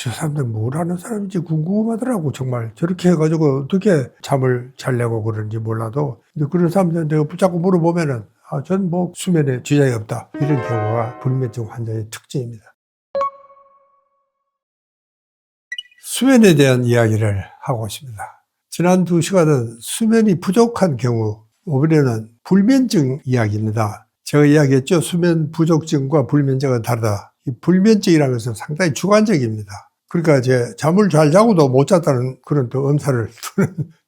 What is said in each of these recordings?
저 사람들 뭘 하는 사람인지 궁금하더라고. 정말 저렇게 해가지고 어떻게 잠을 잘 내고 그러는지 몰라도, 근데 그런 사람들 내가 붙잡고 물어보면은 전 뭐 수면에 지장이 없다, 이런 경우가 불면증 환자의 특징입니다. 수면에 대한 이야기를 하고 있습니다. 지난 2시간은 수면이 부족한 경우, 이번에는 불면증 이야기입니다. 제가 이야기했죠. 수면 부족증과 불면증은 다르다. 이 불면증이라는 것은 상당히 주관적입니다. 그러니까 이제 잠을 잘 자고도 못 잤다는 그런 또 엄살을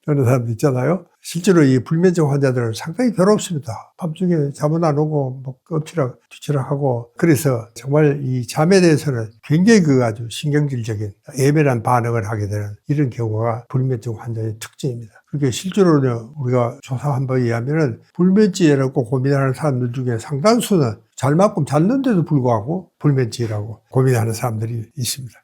두는 사람도 있잖아요. 실제로 이 불면증 환자들은 상당히 괴롭습니다. 밤중에 잠은 안 오고 뭐 엎치락 뒤치락 하고, 그래서 정말 이 잠에 대해서는 굉장히 아주 신경질적인 예민한 반응을 하게 되는 이런 경우가 불면증 환자의 특징입니다. 그게 실제로는 우리가 조사 한 번에 의하면은 불면증이라고 고민하는 사람들 중에 상당수는 잘만큼 잤는데도 불구하고 불면증이라고 고민하는 사람들이 있습니다.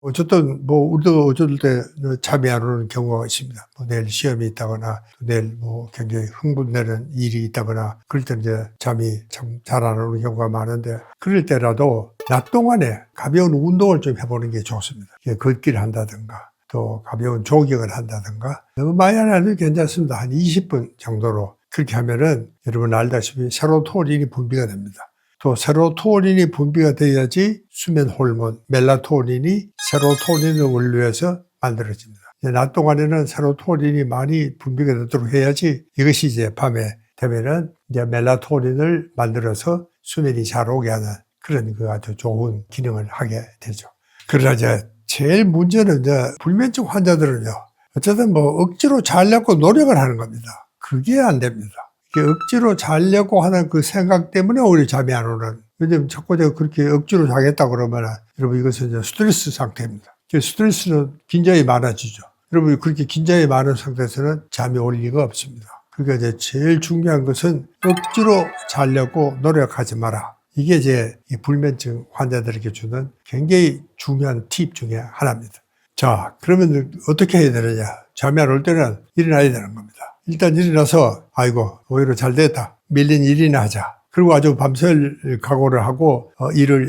어쨌든 우리도 어쩔 때 잠이 안 오는 경우가 있습니다. 내일 시험이 있다거나 내일 굉장히 흥분되는 일이 있다거나 그럴 때 이제 잠이 참 잘 안 오는 경우가 많은데, 그럴 때라도 낮 동안에 가벼운 운동을 좀 해보는 게 좋습니다. 걷기를 한다든가 또 가벼운 조깅을 한다든가, 너무 많이 안 해도 괜찮습니다. 한 20분 정도로. 그렇게 하면은 여러분 알다시피 세로토닌이 분비가 됩니다. 또 세로토닌이 분비가 돼야지 수면 호르몬 멜라토닌이 세로토닌의 원료에서 만들어집니다. 낮 동안에는 세로토닌이 많이 분비가 되도록 해야지 이것이 이제 밤에 되면은 이제 멜라토닌을 만들어서 수면이 잘 오게 하는 그런 아주 좋은 기능을 하게 되죠. 그러나 이제 제일 문제는 이제 불면증 환자들은요, 어쨌든 억지로 자려고 노력을 하는 겁니다. 그게 안 됩니다. 억지로 자려고 하는 그 생각 때문에 오히려 잠이 안 오는. 왜냐면 자꾸 제가 그렇게 억지로 자겠다 그러면 여러분 이것은 이제 스트레스 상태입니다. 스트레스는 긴장이 많아지죠. 여러분 그렇게 긴장이 많은 상태에서는 잠이 올 리가 없습니다. 그러니까 이제 제일 중요한 것은 억지로 자려고 노력하지 마라. 이게 이제 이 불면증 환자들에게 주는 굉장히 중요한 팁 중에 하나입니다. 자, 그러면 어떻게 해야 되느냐? 잠이 안 올 때는 일어나야 되는 겁니다. 일단 일어나서 아이고 오히려 잘 됐다, 밀린 일이나 하자. 그리고 아주 밤샐 각오를 하고 일을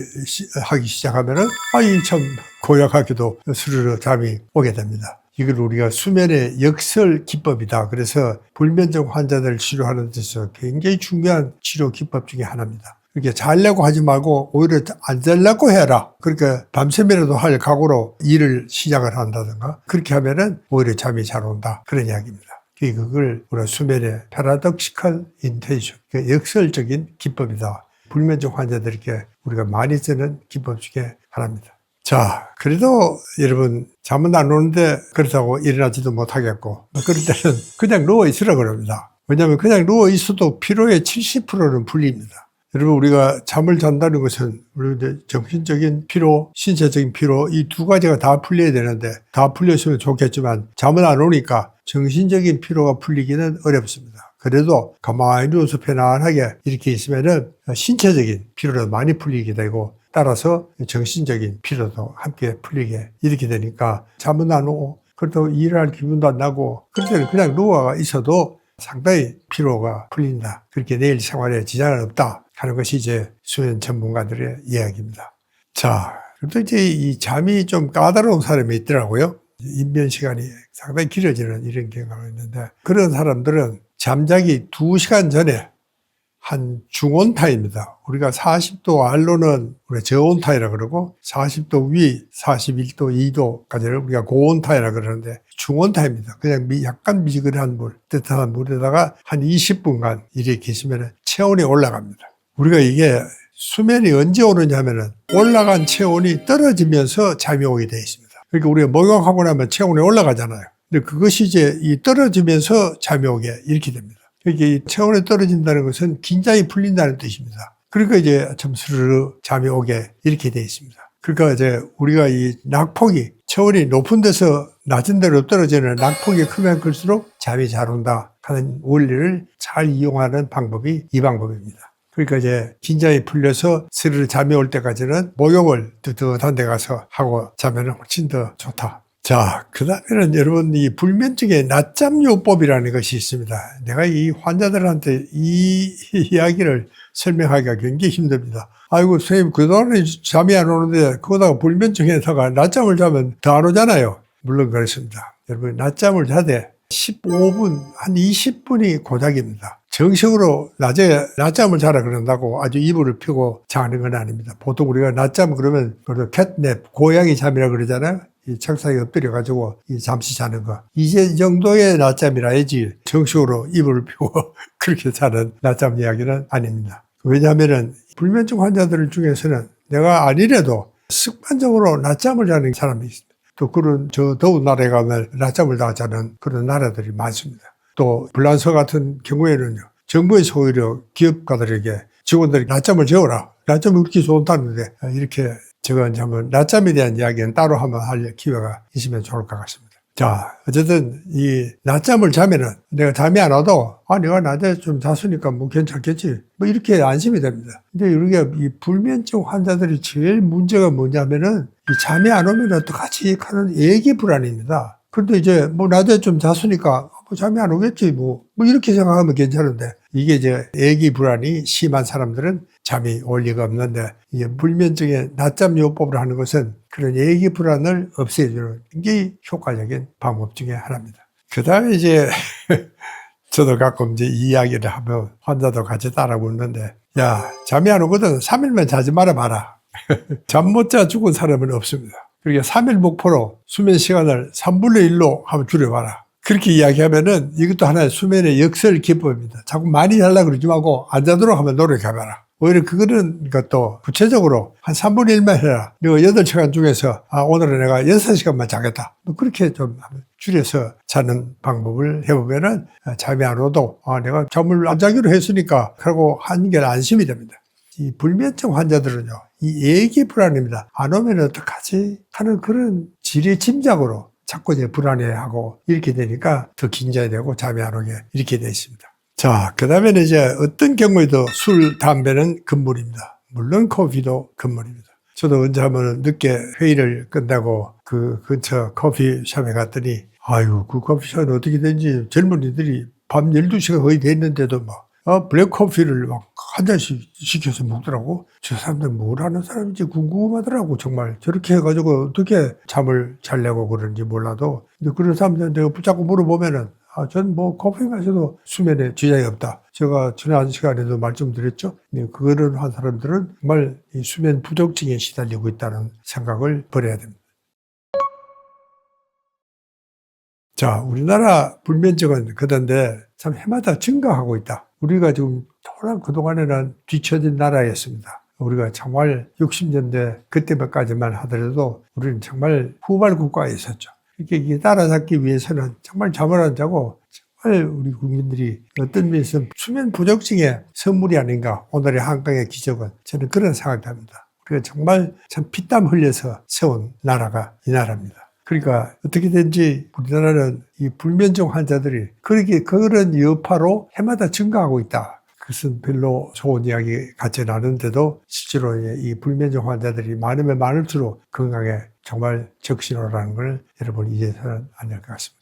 하기 시작하면은 참 고약하게도 스르르 잠이 오게 됩니다. 이걸 우리가 수면의 역설 기법이다. 그래서 불면증 환자들을 치료하는 데서 굉장히 중요한 치료 기법 중에 하나입니다. 이렇게 자려고 하지 말고 오히려 안 자려고 해라. 그러니까 밤샘이라도 할 각오로 일을 시작을 한다든가, 그렇게 하면은 오히려 잠이 잘 온다, 그런 이야기입니다. 그걸 우리가 수면의 패러독시컬 인텐션, 역설적인 기법이다. 불면증 환자들에게 우리가 많이 쓰는 기법 중에 하나입니다. 자, 그래도 여러분 잠은 안 오는데 그렇다고 일어나지도 못하겠고, 그럴 때는 그냥 누워 있으라 그럽니다. 왜냐하면 그냥 누워 있어도 피로의 70%는 풀립니다. 여러분 우리가 잠을 잔다는 것은 우리 정신적인 피로, 신체적인 피로, 이 두 가지가 다 풀려야 되는데, 다 풀렸으면 좋겠지만 잠은 안 오니까 정신적인 피로가 풀리기는 어렵습니다. 그래도 가만히 누워서 편안하게 이렇게 있으면은 신체적인 피로도 많이 풀리게 되고, 따라서 정신적인 피로도 함께 풀리게 이렇게 되니까 잠은 안 오고 그렇다고 일할 기분도 안 나고, 그럴 때는 그냥 누워 있어도 상당히 피로가 풀린다. 그렇게 내일 생활에 지장은 없다 하는 것이 이제 수면 전문가들의 이야기입니다. 자, 그런데 이제 이 잠이 좀 까다로운 사람이 있더라고요. 인면 시간이 상당히 길어지는 이런 경우가 있는데, 그런 사람들은 잠자기 2시간 전에 한 중온타입니다. 우리가 40도 아래로는 우리가 저온타이라 그러고 40도 위 41도 2도까지를 우리가 고온타이라 그러는데, 중온타입니다. 그냥 약간 미지근한 물, 뜨뜻한 물에다가 한 20분간 이렇게 계시면 체온이 올라갑니다. 우리가 이게 수면이 언제 오느냐 하면은 올라간 체온이 떨어지면서 잠이 오게 되어 있습니다. 그러니까 우리가 목욕하고 나면 체온이 올라가잖아요. 근데 그것이 이제 이 떨어지면서 잠이 오게 이렇게 됩니다. 그러니까 이 체온이 떨어진다는 것은 긴장이 풀린다는 뜻입니다. 그러니까 이제 참 스르르 잠이 오게 이렇게 되어 있습니다. 그러니까 이제 우리가 이 낙폭이, 체온이 높은 데서 낮은 데로 떨어지는 낙폭이 크면 클수록 잠이 잘 온다 하는 원리를 잘 이용하는 방법이 이 방법입니다. 그러니까 이제 긴장이 풀려서 스르르 잠이 올 때까지는 목욕을 뜨뜻한 데 가서 하고 자면 훨씬 더 좋다. 자, 그 다음에는 여러분, 이 불면증의 낮잠요법이라는 것이 있습니다. 내가 이 환자들한테 이 이야기를 설명하기가 굉장히 힘듭니다. 아이고, 선생님, 그동안에 잠이 안 오는데, 그거다가 불면증에다가 낮잠을 자면 더 안 오잖아요. 물론 그렇습니다. 여러분, 낮잠을 자되 15분, 한 20분이 고작입니다. 정식으로 낮에 낮잠을 자라 그런다고 아주 이불을 펴고 자는 건 아닙니다. 보통 우리가 낮잠 그러면 캣냅, 고양이 잠이라 그러잖아요. 이 책상에 엎드려가지고 잠시 자는 거. 이제 이 정도의 낮잠이라야지 정식으로 이불을 펴고 그렇게 자는 낮잠 이야기는 아닙니다. 왜냐하면은 불면증 환자들 중에서는 내가 아니래도 습관적으로 낮잠을 자는 사람이 있습니다. 또 그런 저 더운 나라에 가면 낮잠을 다 자는 그런 나라들이 많습니다. 또 불란서 같은 경우에는요. 정부에서 오히려 기업가들에게 직원들이 낮잠을 재워라. 낮잠이 그렇게 좋다는데 이렇게 제가 이제 한번 낮잠에 대한 이야기는 따로 한번 할 기회가 있으면 좋을 것 같습니다. 자, 어쨌든 이 낮잠을 자면은 내가 잠이 안 와도 내가 낮에 좀 잤으니까 뭐 괜찮겠지. 뭐 이렇게 안심이 됩니다. 근데 우리가 이 불면증 환자들이 제일 문제가 뭐냐면은 이 잠이 안 오면 어떡하지 하는 애기 불안입니다. 그런데 이제 뭐 낮에 좀 잤으니까 뭐 잠이 안 오겠지 뭐 이렇게 생각하면 괜찮은데 이게 이제 애기 불안이 심한 사람들은 잠이 올 리가 없는데 이 불면증의 낮잠 요법을 하는 것은 그런 애기 불안을 없애주는 굉장히 효과적인 방법 중에 하나입니다. 그 다음에 이제 저도 가끔 이제 이 이야기를 하면 환자도 같이 따라 묻는데 야 잠이 안 오거든 3일만 자지 말아봐라. 잠 못 자 죽은 사람은 없습니다. 그러니까 3일 목표로 수면 시간을 3분의 1로 한번 줄여봐라. 그렇게 이야기하면은 이것도 하나의 수면의 역설 기법입니다. 자꾸 많이 자려고 그러지 말고 안 자도록 한번 노력해봐라. 오히려 그거는 또 구체적으로 한 3분의 1만 해라. 내가 8시간 중에서 오늘은 내가 6시간만 자겠다. 뭐 그렇게 좀 줄여서 자는 방법을 해보면은 잠이 안 오도 내가 잠을 안 자기로 했으니까 하고 하는 게 안심이 됩니다. 이 불면증 환자들은요. 이 애기 불안입니다. 안 오면 어떡하지 하는 그런 지레 짐작으로 자꾸 이제 불안해하고 이렇게 되니까 더 긴장이 되고 잠이 안 오게 이렇게 되어 있습니다. 자, 그 다음에는 이제 어떤 경우에도 술, 담배는 금물입니다. 물론 커피도 금물입니다. 저도 언제 한번 늦게 회의를 끝나고 그 근처 커피숍에 갔더니 아유, 그 커피숍은 어떻게 된지 젊은이들이 밤 12시가 거의 됐는데도 블랙커피를 막 한 잔씩 시켜서 먹더라고. 저 사람들 뭘 하는 사람인지 궁금하더라고. 정말 저렇게 해가지고 어떻게 잠을 자려고 그러는지 몰라도. 근데 그런 사람들 내가 붙잡고 물어보면은 전 뭐 커피 마셔도 수면에 지장이 없다. 제가 지난 시간에도 말씀드렸죠. 그거를 한 사람들은 정말 이 수면 부족증에 시달리고 있다는 생각을 버려야 됩니다. 자, 우리나라 불면증은 그런데 참 해마다 증가하고 있다. 우리가 지금 토란 그동안에는 뒤처진 나라였습니다. 우리가 정말 60년대 그때까지만 하더라도 우리는 정말 후발 국가에 있었죠. 이렇게 따라잡기 위해서는 정말 잠을 안 자고 정말 우리 국민들이 어떤 면에서 수면 부족증의 선물이 아닌가. 오늘의 한강의 기적은 저는 그런 생각을 합니다. 우리가 정말 참 피땀 흘려서 세운 나라가 이 나라입니다. 그러니까 어떻게든지 우리나라는 이 불면증 환자들이 그런 여파로 해마다 증가하고 있다. 그것은 별로 좋은 이야기 같지는 않은데도 실제로 이 불면증 환자들이 많으면 많을수록 건강에 정말 적신호라는 걸 여러분이 이제서는 안 될 것 같습니다.